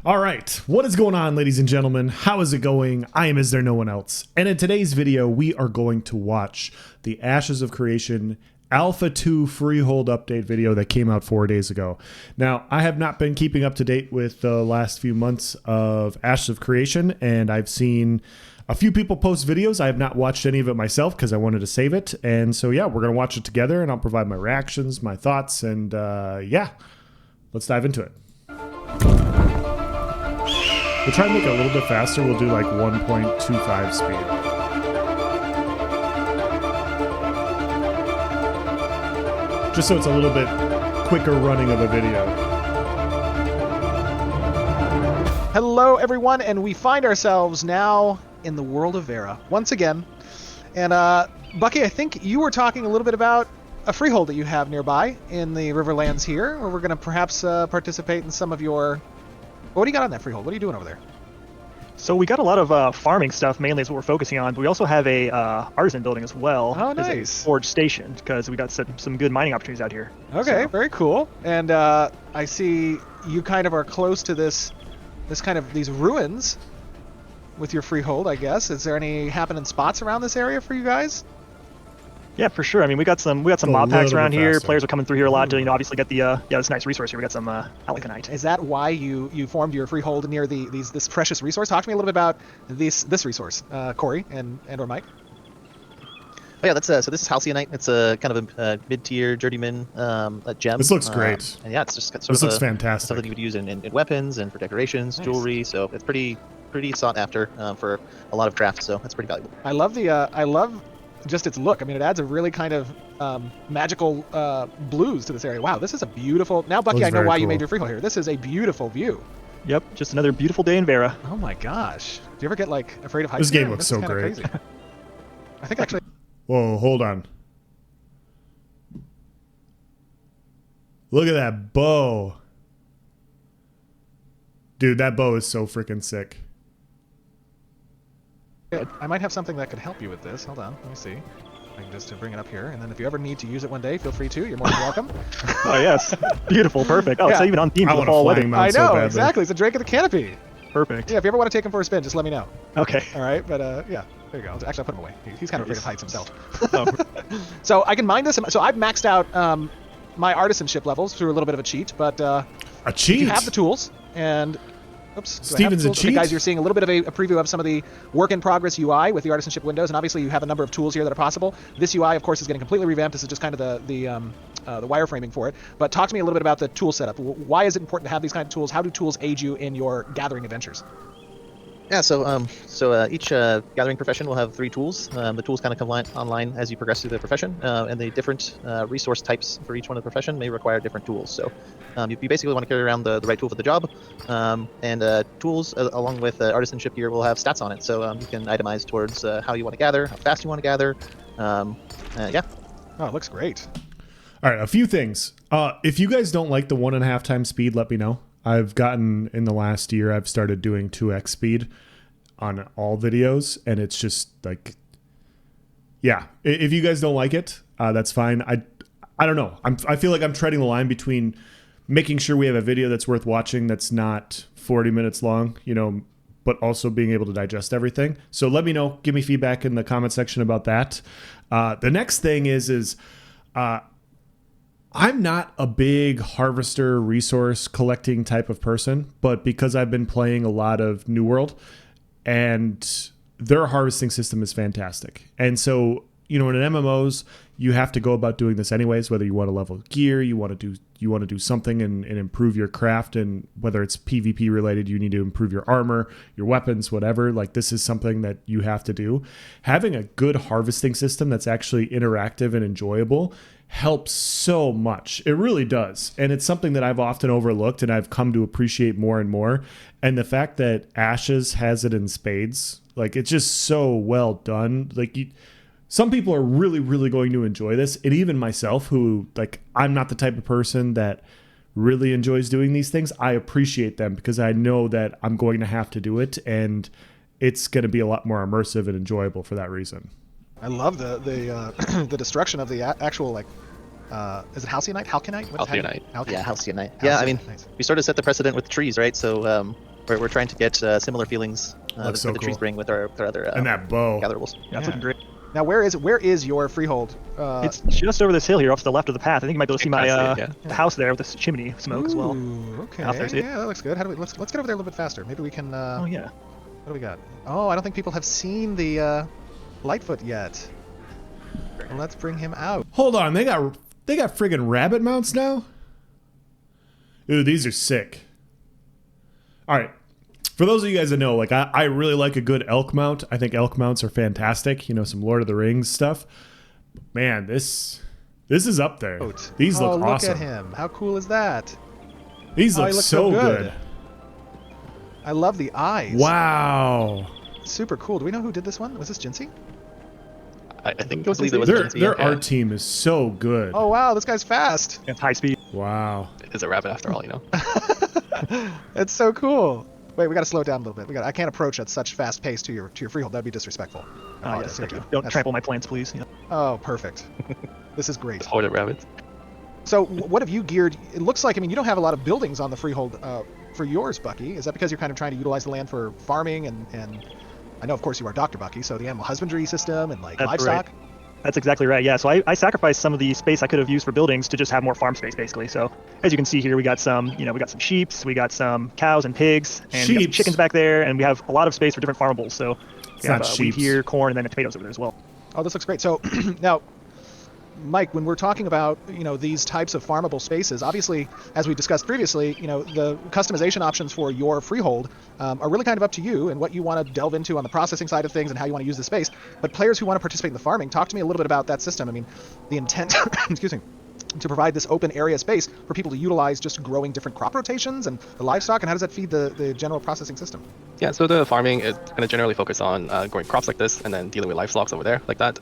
All right, what is going on, ladies and gentlemen? How is it going? I am Is There No One Else? And in today's video, we are going to watch the Ashes of Creation Alpha 2 Freehold update video that came out 4 days ago. Now, I have not been keeping up to date with the last few months of Ashes of Creation, and I've seen a few people post videos. I have not watched any of it myself because I wanted to save it. And so, yeah, we're going to watch it together, and I'll provide my reactions, my thoughts, and yeah, let's dive into it. We'll try and make it a little bit faster. We'll do like 1.25 speed. Just so it's a little bit quicker running of a video. Hello everyone, and we find ourselves now in the world of Vera once again. And Bucky, I think you were talking a little bit about a freehold that you have nearby in the Riverlands here, where we're going to perhaps participate in some of your... What do you got on that freehold? What are you doing over there? So we got a lot of farming stuff, mainly is what we're focusing on, but we also have a artisan building as well. Oh, as nice. a forge station, because we got some good mining opportunities out here. Okay, so. Very cool. And I see you kind of are close to these ruins with your freehold, I guess. Is there any happening spots around this area for you guys? Yeah, for sure. I mean, we got some mob packs around here. Players are coming through here a lot to, obviously get the this nice resource here. We got some alaconite. Is that why you formed your freehold near this precious resource? Talk to me a little bit about this resource, Corey and or Mike. Oh yeah, that's so this is halcyanite. It's a kind of a mid-tier journeyman gem. This looks great. And yeah, it's just sort this of looks fantastic. Something you would use in weapons and for decorations, Nice. jewelry. So it's pretty sought after for a lot of drafts. So that's pretty valuable. I love just its look. I mean, it adds a really kind of magical blues to this area. Wow, this is a beautiful... Now, Bucky, I know why you made your freehold here. This is a beautiful view. Yep, just another beautiful day in Vera. Oh my gosh. Do you ever get, like, afraid of heights? This game here? looks This so is kinda great. crazy. I think actually... Whoa, hold on. Look at that bow. Dude, that bow is so freaking sick. I might have something that could help you with this. Hold on, let me see. I can just bring it up here, and then if you ever need to use it one day, feel free to. You're more than welcome. Oh yes, beautiful, perfect. Oh, Yeah. it's even on theme I for the want a fall flying weather. mount I so know, badly. exactly. It's a Drake of the Canopy. Perfect. Yeah, if you ever want to take him for a spin, just let me know. Okay. All right, but yeah, there you go. Actually, I'll put him away. He's kind of afraid of heights himself. Oh. So I can mine this. So I've maxed out my artisanship levels through a little bit of a cheat, but A cheat? you have the tools, and oops, do I have Steven's the a tools? Okay, cheat? guys, you're seeing a little bit of a preview of some of the work-in-progress UI with the artisanship windows, and obviously you have a number of tools here that are possible. This UI, of course, is getting completely revamped. This is just kind of the wireframing for it. But talk to me a little bit about the tool setup. Why is it important to have these kind of tools? How do tools aid you in your gathering adventures? Yeah, so each gathering profession will have 3 tools. The tools kind of come online as you progress through the profession, and the different resource types for each one of the profession may require different tools. So you basically want to carry around the right tool for the job, and tools along with artisanship gear will have stats on it. So you can itemize towards how you want to gather, how fast you want to gather. Yeah. Oh, it looks great. All right, a few things. If you guys don't like the 1.5 times speed, let me know. I've gotten, in the last year, I've started doing 2x speed on all videos, and it's just like, yeah, if you guys don't like it, that's fine. I don't know. I feel like I'm treading the line between making sure we have a video that's worth watching that's not 40 minutes long, but also being able to digest everything. So let me know. Give me feedback in the comment section about that. The next thing is I'm not a big harvester resource collecting type of person, but because I've been playing a lot of New World, and their harvesting system is fantastic. And so, in MMOs, you have to go about doing this anyways, whether you want to level gear, you want to do something and improve your craft, and whether it's PvP related, you need to improve your armor, your weapons, whatever. Like, this is something that you have to do. Having a good harvesting system that's actually interactive and enjoyable helps so much. It really does. And it's something that I've often overlooked and I've come to appreciate more and more. And the fact that Ashes has it in spades, like, it's just so well done. Like, some people are really, really going to enjoy this. And even myself, who, like, I'm not the type of person that really enjoys doing these things, I appreciate them because I know that I'm going to have to do it, and it's going to be a lot more immersive and enjoyable for that reason. I love the the destruction of the actual, like, is it halcyanite? Halcyanite? Halcyanite. Yeah, halcyanite. Halcyanite. Yeah, I mean, Nice. we sort of set the precedent with the trees, right? So we're trying to get similar feelings that so the trees cool. bring with our other And that bow. gatherables. Yeah, that's looking great. Now, where is your freehold? It's just over this hill here, off to the left of the path. I think you might be able to see my Can't see it, the house there with this chimney smoke as well. Ooh, okay. Out there, see it? Yeah, that looks good. How do we let's get over there a little bit faster. Maybe we can. Oh yeah. What do we got? Oh, I don't think people have seen the Lightfoot yet. Well, let's bring him out. Hold on, they got friggin' rabbit mounts now? Ooh, these are sick. All right. For those of you guys that know, like I really like a good elk mount. I think elk mounts are fantastic. You know, some Lord of the Rings stuff. Man, this is up there. These look awesome. Look at him. How cool is that? These he look looks so good. I love the eyes. Wow. Super cool. Do we know who did this one? Was this Jinsey? I think it was Their art team is so good. Oh wow, this guy's fast. It's high speed. Wow. It's a rabbit after all, you know. It's so cool. Wait, we got to slow it down a little bit. I can't approach at such fast pace to your freehold. That'd be disrespectful. Oh yes, thank you. Don't trample my plants, please. Yeah. Oh, perfect. This is great. Horde of rabbits. So, what have you geared? It looks like, I mean, you don't have a lot of buildings on the freehold for yours, Bucky. Is that because you're kind of trying to utilize the land for farming and I know, of course, you are Dr. Bucky, so the animal husbandry system and like livestock. Right. That's exactly right. Yeah. So I sacrificed some of the space I could have used for buildings to just have more farm space, basically. So as you can see here, we got some sheep, we got some cows and pigs, and we got some chickens back there, and we have a lot of space for different farmables. So we have wheat here, corn, and then tomatoes over there as well. Oh, this looks great. So now, Mike, when we're talking about, these types of farmable spaces, obviously, as we discussed previously, the customization options for your freehold are really kind of up to you and what you want to delve into on the processing side of things and how you want to use the space. But players who want to participate in the farming, talk to me a little bit about that system. I mean, the intent, excuse me, to provide this open area space for people to utilize just growing different crop rotations and the livestock, and how does that feed the general processing system? Yeah, so the farming is kind of generally focused on growing crops like this and then dealing with livestock over there like that.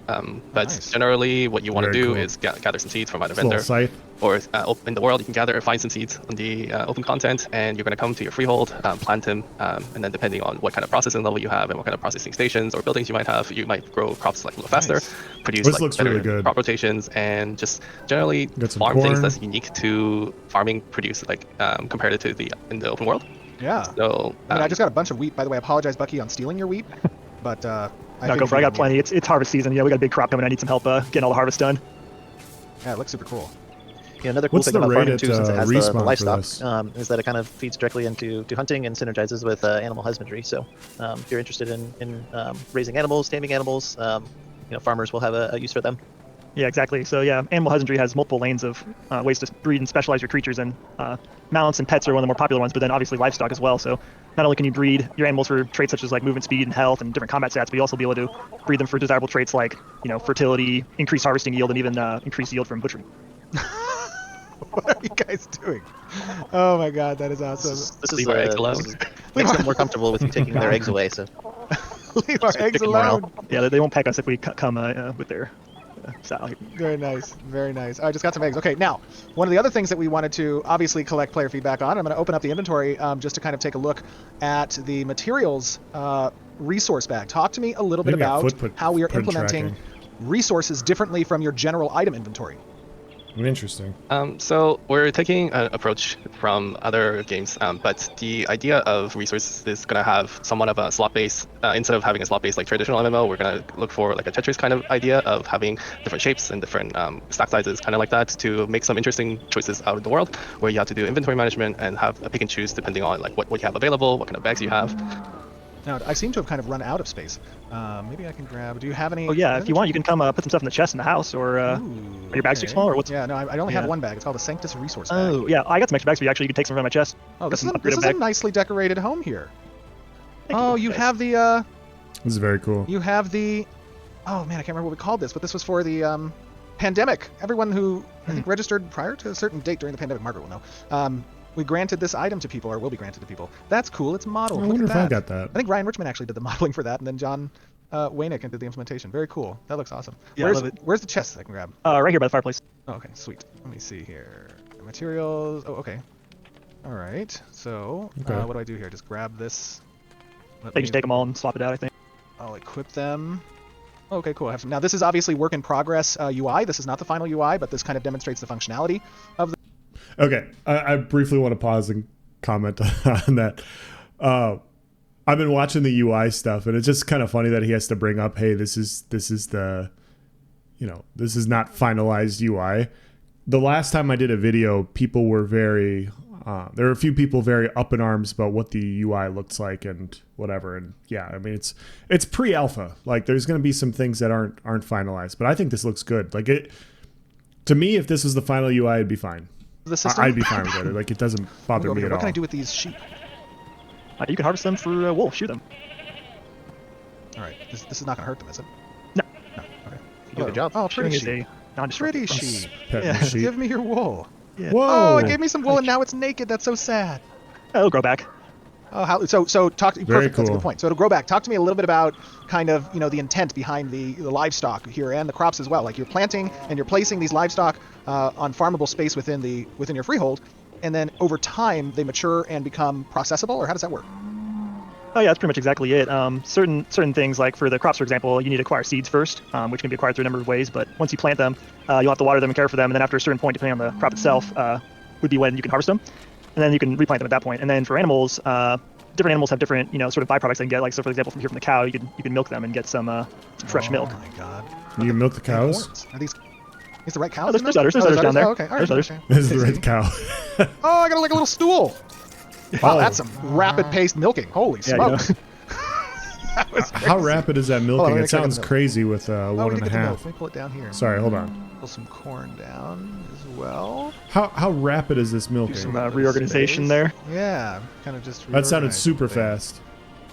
But generally what you want to do is gather some seeds from either vendor or in the world you can find some seeds on the open content, and you're going to come to your freehold, plant them, and then depending on what kind of processing level you have and what kind of processing stations or buildings you might have, you might grow crops like a little faster, produce better crop rotations, and just generally farm things that's unique to farming produce compared to in the open world. Yeah. So I just got a bunch of wheat, by the way. I apologize, Bucky, on stealing your wheat, but no, go for it. I got plenty. It's harvest season. Yeah, we got a big crop coming. I need some help getting all the harvest done. Yeah, it looks super cool. Yeah, another cool thing about farming too, since it has the livestock, is that it kind of feeds directly into hunting and synergizes with animal husbandry. So if you're interested in raising animals, taming animals, farmers will have a use for them. Yeah, exactly. So yeah, animal husbandry has multiple lanes of ways to breed and specialize your creatures, and mounts and pets are one of the more popular ones, but then obviously livestock as well. So not only can you breed your animals for traits such as like movement speed and health and different combat stats, but you also be able to breed them for desirable traits like fertility, increased harvesting yield, and even increased yield from butchery. What are you guys doing? Oh my god, that is awesome. This is makes them more comfortable with you taking their eggs away. So leave our eggs alone. Yeah, they won't peck us if we come with their style. Very nice, very nice. I just got some eggs. Okay, now one of the other things that we wanted to obviously collect player feedback on. I'm going to open up the inventory just to kind of take a look at the materials resource bag. Talk to me a little bit about how we are implementing resources differently from your general item inventory. Interesting. So we're taking an approach from other games, but the idea of resources is going to have somewhat of a slot base. Instead of having a slot base like traditional MMO, we're going to look for like a Tetris kind of idea of having different shapes and different stack sizes, kind of like that, to make some interesting choices out of the world, where you have to do inventory management and have a pick and choose depending on like what you have available, what kind of bags you have. Now, I seem to have kind of run out of space. Maybe I can grab... Do you have any... Oh, yeah. If you want, you can come put some stuff in the chest in the house, or... are your bags too small, or what's... Yeah, no, I only have one bag. It's called a Sanctus Resource bag. Oh, yeah. I got some extra bags for you, actually. You can take some from my chest. Oh, this is a nicely decorated home here. You have the... This is very cool. You have the... Oh, man, I can't remember what we called this, but this was for the pandemic. Everyone who, I think, registered prior to a certain date during the pandemic, Margaret will know. We granted this item to people, or will be granted to people. That's cool. It's modeled. I wonder if I got that. I think Ryan Richmond actually did the modeling for that, and then John Waynick did the implementation. Very cool. That looks awesome. Yeah, I love it. Where's the chest I can grab? Right here by the fireplace. Oh, okay, sweet. Let me see here. Materials. Oh, okay. All right. So, what do I do here? Just grab this. They just take them all and swap it out, I think. I'll equip them. Okay, cool. Now, this is obviously work in progress UI. This is not the final UI, but this kind of demonstrates the functionality of the... Okay, I briefly want to pause and comment on that. I've been watching the UI stuff, and it's just kind of funny that he has to bring up, hey, this is the, this is not finalized UI. The last time I did a video, people were there were a few people very up in arms about what the UI looks like and whatever. And yeah, I mean, it's pre-alpha. Like, there's going to be some things that aren't finalized, but I think this looks good. Like, to me, if this was the final UI, I'd be fine. The system? I'd be fine with it. Like, it doesn't bother me at all. What can I do with these sheep? You can harvest them for wool. Shoot them. All right. This is not going to hurt them, is it? No. No. Okay. You do a good job. Oh, pretty sheep. Pretty sheep. Yeah. Sheep. Give me your wool. Yeah. Whoa! Oh, it gave me some wool and now it's naked. That's so sad. It'll grow back. Oh, so talk. Very Perfect. cool. That's a good point. So to grow back, talk to me a little bit about kind of the intent behind the livestock here and the crops as well. Like, you're planting and you're placing these livestock on farmable space within your freehold, and then over time they mature and become processable, or how does that work? Oh yeah, that's pretty much exactly it. Certain things, like for the crops, for example, you need to acquire seeds first, which can be acquired through a number of ways. But once you plant them, you'll have to water them and care for them, and then after a certain point, depending on the crop itself, would be when you can harvest them, and then you can replant them at that point. And then for animals, different animals have different sort of byproducts they can get. Like, so for example, from the cow, you can milk them and get some fresh milk. Oh my god! You milk the cows? Are these the right cows? There's others down there. Oh, okay. All right. There's others. This is the red cow. Oh, I got like a little stool. Wow, that's some rapid paced milking. Holy smokes! That was crazy. How rapid is that milking? On, it sounds crazy with we 1.5. didn't get the milk. Let me pull it down here. Sorry, hold on. Pull some corn down as well. How rapid is this milking? Some reorganization there. Yeah, kind of just. That sounded super fast.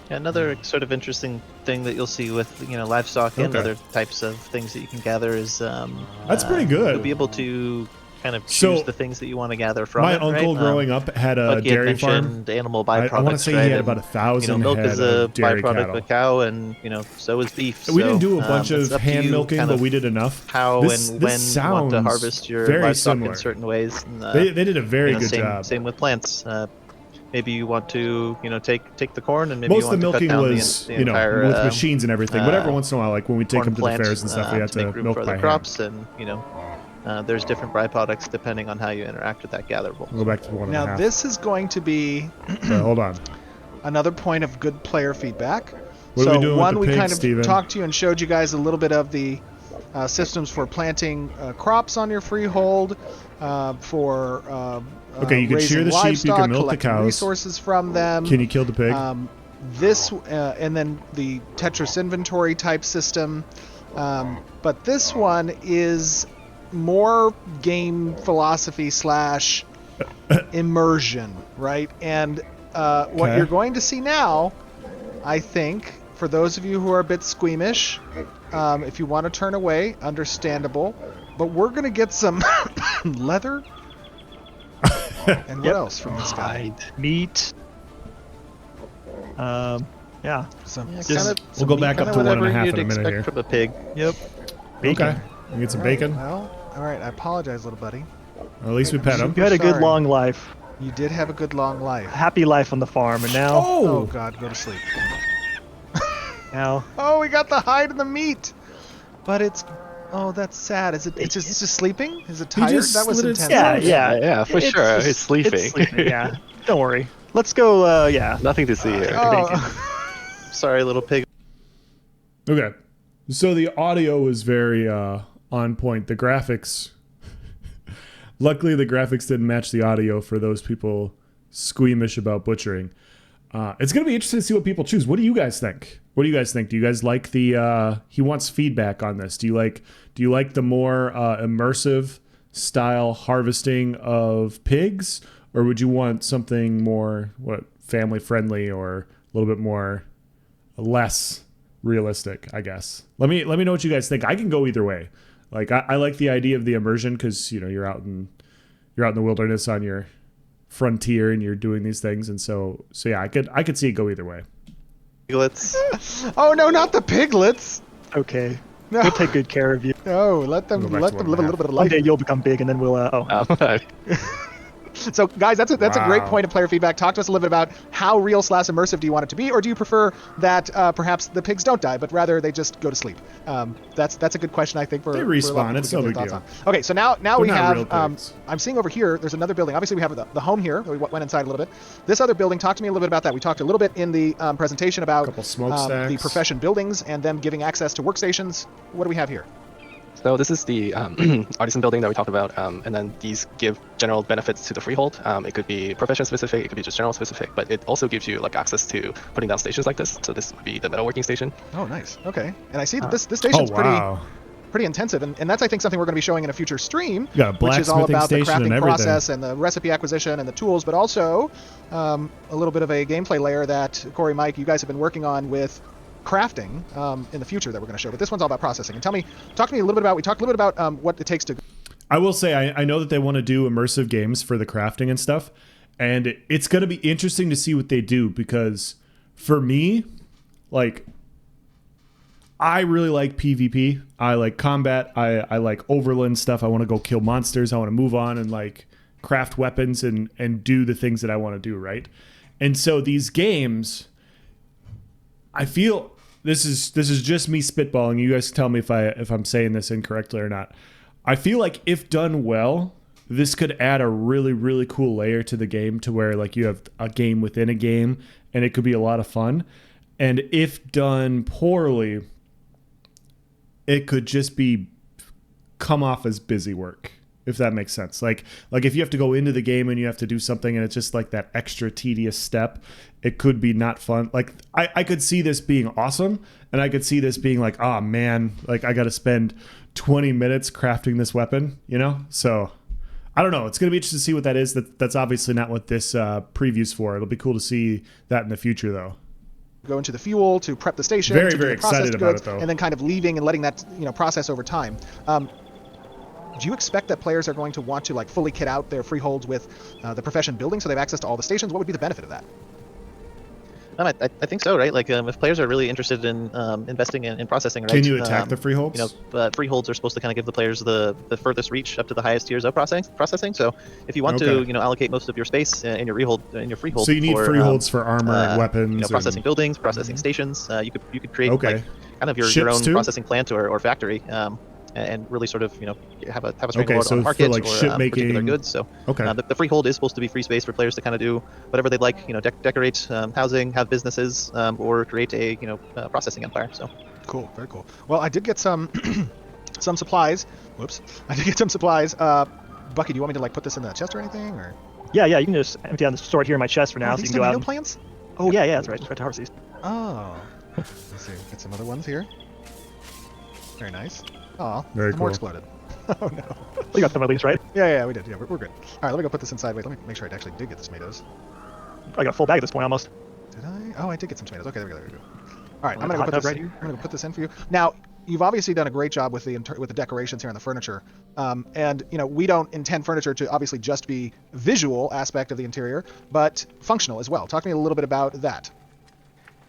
Another sort of interesting thing that you'll see with livestock and other types of things that you can gather is that's pretty good. You'll be able to kind of choose the things that you want to gather from my it. uncle growing up had a dairy farm. Animal byproducts. I want to say he had about 1,000 milk head is a of dairy byproduct cattle. of a cow, and so is beef. We didn't do a So, bunch it's of up to hand you milking, kind but of we did enough. How this and when you want to harvest your very livestock similar. in certain ways. And, They did a very good job. Same with plants. Maybe you want to, take the corn, and maybe most you want of the milking to cut down was, the entire, with machines and everything. But every once in a while, like when we take them to the plant, fairs and stuff, we had to make room milk for by other crops, and there's different byproducts depending on how you interact with that gatherable. We'll go back to the 1.5. Now this is going to be hold on. another point of good player feedback. What are we doing with the we pigs, kind of Steven? talked to you and showed you guys a little bit of the systems for planting crops on your freehold, for Okay, you can shear the sheep, you can milk the cows. Resources from them. Can you kill the pig? And then the Tetris inventory type system. But this one is more game philosophy / immersion, right? And what you're going to see now, I think, for those of you who are a bit squeamish, if you want to turn away, understandable. But we're going to get some leather. And what else from this guy? Meat. Yeah. We'll go back up to 1.5 in a minute here. From a pig. Yep. Bacon. Okay. We get some bacon. Well, all right. I apologize, little buddy. Well, at least we pet him. You had a good Sorry. long life. You did have a good long life. Happy life on the farm, and now. Oh God, go to sleep. Now. Oh, we got the hide and the meat, but it's. Oh, that's sad. Is it? It's just sleeping? Is it tired? just That was slit its intense. Yeah, for sure. It's sleeping. It's sleeping. Yeah. Don't worry. Let's go. Yeah. Nothing to see here. Oh. Sorry, little pig. Okay. So the audio was very on point. The graphics. Luckily, the graphics didn't match the audio for those people squeamish about butchering. It's going to be interesting to see what people choose. What do you guys think? Do you guys like the? He wants feedback on this. Do you like the more immersive style harvesting of pigs, or would you want something more family friendly or a little bit more less realistic? I guess. Let me know what you guys think. I can go either way. Like I like the idea of the immersion because you're out in the wilderness on your frontier and you're doing these things, and so yeah, I could see it go either way. Piglets. Oh no, not the piglets. Okay. No. We'll take good care of you. No, let them We'll go back live to a little bit of One life. day you'll become big, and then we'll. So, guys, that's a great point of player feedback. Talk to us a little bit about how real/immersive do you want it to be, or do you prefer that perhaps the pigs don't die, but rather they just go to sleep? That's a good question, I think. They respawn. It's no big deal. Okay, so now we have. I'm seeing over here. There's another building. Obviously, we have the home here. We went inside a little bit. This other building. Talk to me a little bit about that. We talked a little bit in the presentation about the profession buildings and them giving access to workstations. What do we have here? So this is the artisan building that we talked about, and then these give general benefits to the freehold. It could be profession specific, it could be just general specific, but it also gives you like access to putting down stations like this. So this would be the metalworking station. Oh, nice. Okay, and I see that this station's pretty intensive, and that's I think something we're going to be showing in a future stream, which is all about the crafting process and the recipe acquisition and the tools, but also a little bit of a gameplay layer that Corey, Mike, you guys have been working on with crafting in the future that we're going to show. But this one's all about processing. And talk to me a little bit about. We talked a little bit about what it takes to. I will say I know that they want to do immersive games for the crafting and stuff, and it's going to be interesting to see what they do, because for me, like, I really like PvP. I like combat. I like overland stuff. I want to go kill monsters. I want to move on and like craft weapons and do the things that I want to do, right? And so these games, I feel this is just me spitballing. You guys tell me if I'm saying this incorrectly or not. I feel like if done well, this could add a really, really cool layer to the game, to where like you have a game within a game, and it could be a lot of fun. And if done poorly, it could just come off as busy work, if that makes sense. Like if you have to go into the game and you have to do something and it's just like that extra tedious step, it could be not fun. Like I could see this being awesome, and I could see this being like, oh man, like I got to spend 20 minutes crafting this weapon, you know? So I don't know. It's going to be interesting to see what that is. That's obviously not what this preview's for. It'll be cool to see that in the future, though. Go into the fuel to prep the station. Very, very excited about it, though. And then kind of leaving and letting that process over time. Do you expect that players are going to want to like fully kit out their freeholds with the profession building so they have access to all the stations? What would be the benefit of that? I think so, right? Like, if players are really interested in investing in processing, right? Can you attack the freeholds? Freeholds are supposed to kind of give the players the furthest reach up to the highest tiers of processing. So if you want to, allocate most of your space in your freehold. So you need freeholds for armor and weapons, processing buildings, processing stations. You could create like kind of your own processing plant or factory. And really sort of have a stranglehold on the market like or particular goods. So the freehold is supposed to be free space for players to kind of do whatever they'd like. Decorate housing, have businesses, or create a processing empire. So cool, very cool. Well, I did get some some supplies. Whoops, I did get some supplies. Bucky, do you want me to like put this in the chest or anything, or? Yeah, you can just empty out the store here in my chest for now, so you can go out. Plants? Oh yeah, that's right. Just right to harvest these. Oh, let's see. Get some other ones here. Very nice. Oh, very cool. More exploded. Oh no. We got some at least, right? Yeah, we did. Yeah, we're good. All right, let me go put this inside. Wait, let me make sure I actually did get the tomatoes. I got a full bag at this point almost. Did I? Oh, I did get some tomatoes. Okay, there we go. All right, I'm gonna put this right here. I'm gonna put this in for you. Now, you've obviously done a great job with the decorations here and the furniture. And we don't intend furniture to obviously just be visual aspect of the interior, but functional as well. Talk to me a little bit about that.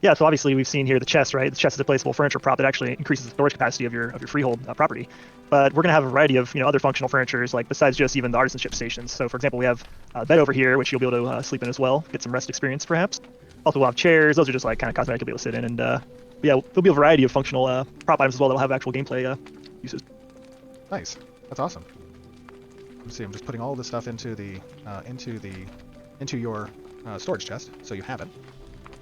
Yeah, so obviously we've seen here the chest, right? The chest is a placeable furniture prop that actually increases the storage capacity of your freehold property. But we're going to have a variety of other functional furnitures, like besides just even the artisanship stations. So for example, we have a bed over here, which you'll be able to sleep in as well, get some rest experience perhaps. Also, we'll have chairs. Those are just like kind of cosmetic to be able to sit in. And yeah, there'll be a variety of functional prop items as well that'll have actual gameplay uses. Nice. That's awesome. Let's see. I'm just putting all of this stuff into your storage chest, so you have it.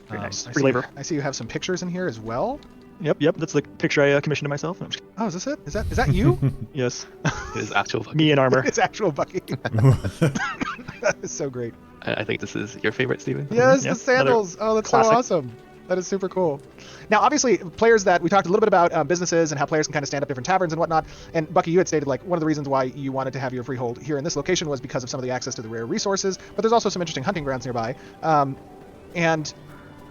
Very nice. Free labor. I see you have some pictures in here as well. Yep. That's the picture I commissioned to myself. Oh, is this it? Is that you? Yes. It is actual Bucky. Me in armor. It's actual Bucky. That is so great. I think this is your favorite, Steven. Yes, the sandals. Oh, that's classic. So awesome. That is super cool. Now, obviously, players that we talked a little bit about businesses and how players can kind of stand up different taverns and whatnot. And Bucky, you had stated like one of the reasons why you wanted to have your freehold here in this location was because of some of the access to the rare resources. But there's also some interesting hunting grounds nearby. And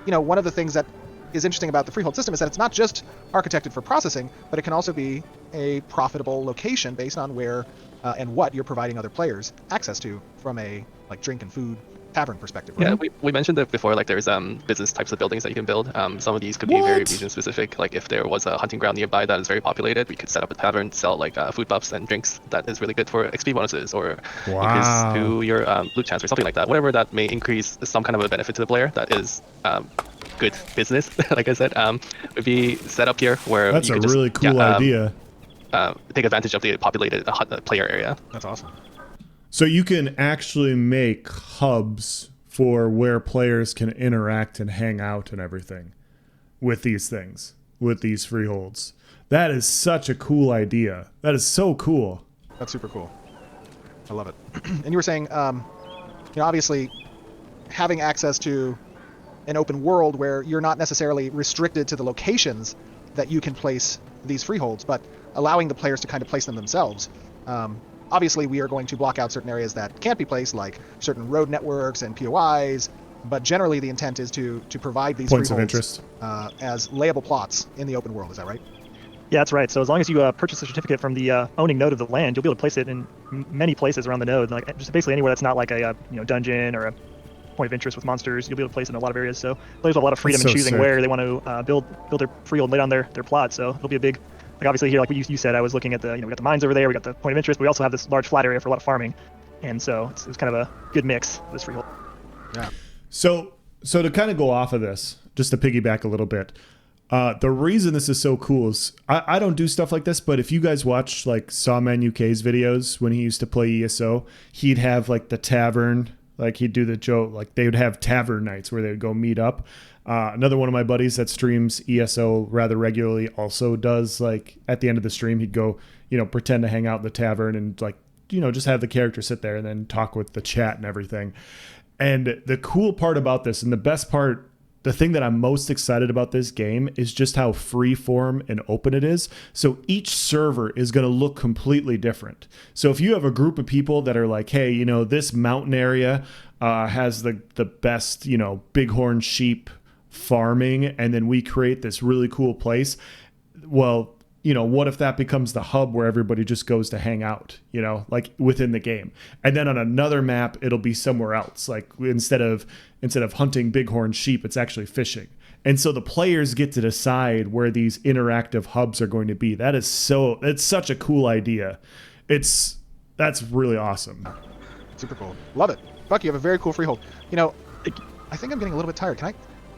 one of the things that is interesting about the freehold system is that it's not just architected for processing, but it can also be a profitable location based on where and what you're providing other players access to from a like drink and food tavern perspective, right? Yeah, we mentioned that before. Like there's business types of buildings that you can build. Some of these could be very region specific. Like if there was a hunting ground nearby that is very populated, we could set up a tavern, sell like food buffs and drinks that is really good for XP bonuses or increase to your loot chance or something like that. Whatever that may increase some kind of a benefit to the player that is good business. Like I said, would be set up here where that's you a could really just, cool idea. Take advantage of the populated player area. That's awesome. So you can actually make hubs for where players can interact and hang out and everything with these things, with these freeholds. That is such a cool idea. That is so cool. That's super cool. I love it. And you were saying, obviously having access to an open world where you're not necessarily restricted to the locations that you can place these freeholds, but allowing the players to kind of place them themselves. Obviously, we are going to block out certain areas that can't be placed, like certain road networks and POIs, but generally the intent is to provide these points freeholds of interest as layable plots in the open world. Is that right? Yeah, that's right. So as long as you purchase a certificate from the owning node of the land, you'll be able to place it in many places around the node, like just basically anywhere that's not like a dungeon or a point of interest with monsters. You'll be able to place it in a lot of areas. So players have a lot of freedom in choosing where they want to build their freehold, lay down their plot. So it'll be a big, like obviously here, like you said, I was looking at the, we got the mines over there, we got the point of interest, but we also have this large flat area for a lot of farming, and so it's kind of a good mix, this freehold. Yeah. So to kind of go off of this, just to piggyback a little bit, the reason this is so cool is I don't do stuff like this, but if you guys watch like Sawman UK's videos when he used to play ESO, he'd have like the tavern, like he'd do the joke, like they would have tavern nights where they would go meet up. Another one of my buddies that streams ESO rather regularly also does, like at the end of the stream, he'd go, pretend to hang out in the tavern and like, just have the character sit there and then talk with the chat and everything. And the cool part about this, and the best part, the thing that I'm most excited about this game is just how free form and open it is. So each server is going to look completely different. So if you have a group of people that are like, hey, this mountain area has the best, bighorn sheep farming, and then we create this really cool place. Well, what if that becomes the hub where everybody just goes to hang out, like within the game? And then on another map, it'll be somewhere else. Like instead of hunting bighorn sheep, it's actually fishing. And so the players get to decide where these interactive hubs are going to be. It's such a cool idea. That's really awesome. Super cool. Love it. Buck, you have a very cool freehold. I think I'm getting a little bit tired.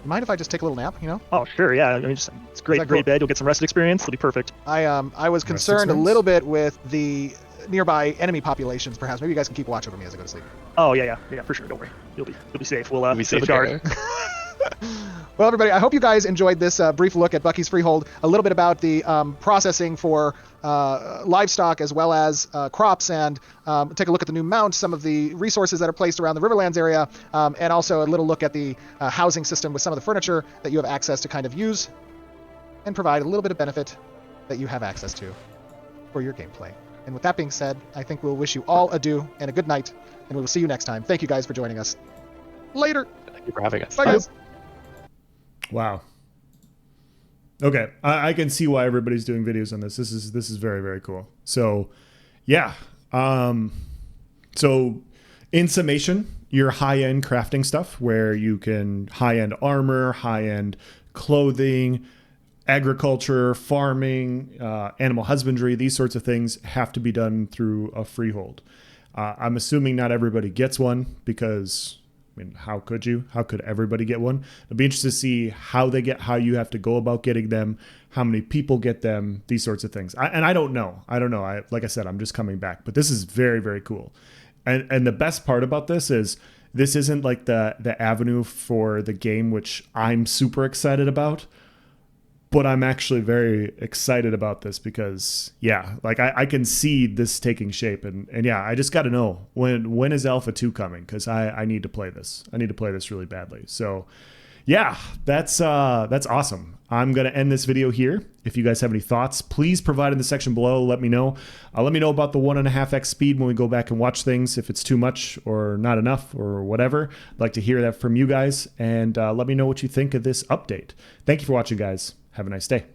You mind if I just take a little nap, Oh, sure, yeah. I mean, it's great bed. You'll get some rested experience. It'll be perfect. I was concerned a little bit with the nearby enemy populations, perhaps. Maybe you guys can keep watch over me as I go to sleep. Oh, yeah, for sure. Don't worry. You'll be safe. We'll be safe. Guard. Well, everybody, I hope you guys enjoyed this brief look at Bucky's Freehold, a little bit about the processing for livestock as well as crops, and take a look at the new mount, some of the resources that are placed around the Riverlands area, and also a little look at the housing system with some of the furniture that you have access to kind of use and provide a little bit of benefit that you have access to for your gameplay. And with that being said, I think we'll wish you all adieu and a good night, and we will see you next time. Thank you guys for joining us. Later. Thank you for having us. Bye, guys. Wow. Okay, I can see why everybody's doing videos on this. This is very, very cool. So, yeah. So, in summation, your high-end crafting stuff, where you can high-end armor, high-end clothing, agriculture, farming, animal husbandry, these sorts of things have to be done through a freehold. I'm assuming not everybody gets one because, how could you? How could everybody get one? I'd be interested to see how you have to go about getting them, how many people get them, these sorts of things. I don't know. Like I said, I'm just coming back, but this is very, very cool. And the best part about this isn't like the avenue for the game, which I'm super excited about. But I'm actually very excited about this because, yeah, like I can see this taking shape. And yeah, I just got to know when is Alpha 2 coming, because I need to play this. I need to play this really badly. So, yeah, that's awesome. I'm going to end this video here. If you guys have any thoughts, please provide in the section below. Let me know. Let me know about the 1.5x speed when we go back and watch things, if it's too much or not enough or whatever. I'd like to hear that from you guys. And let me know what you think of this update. Thank you for watching, guys. Have a nice day.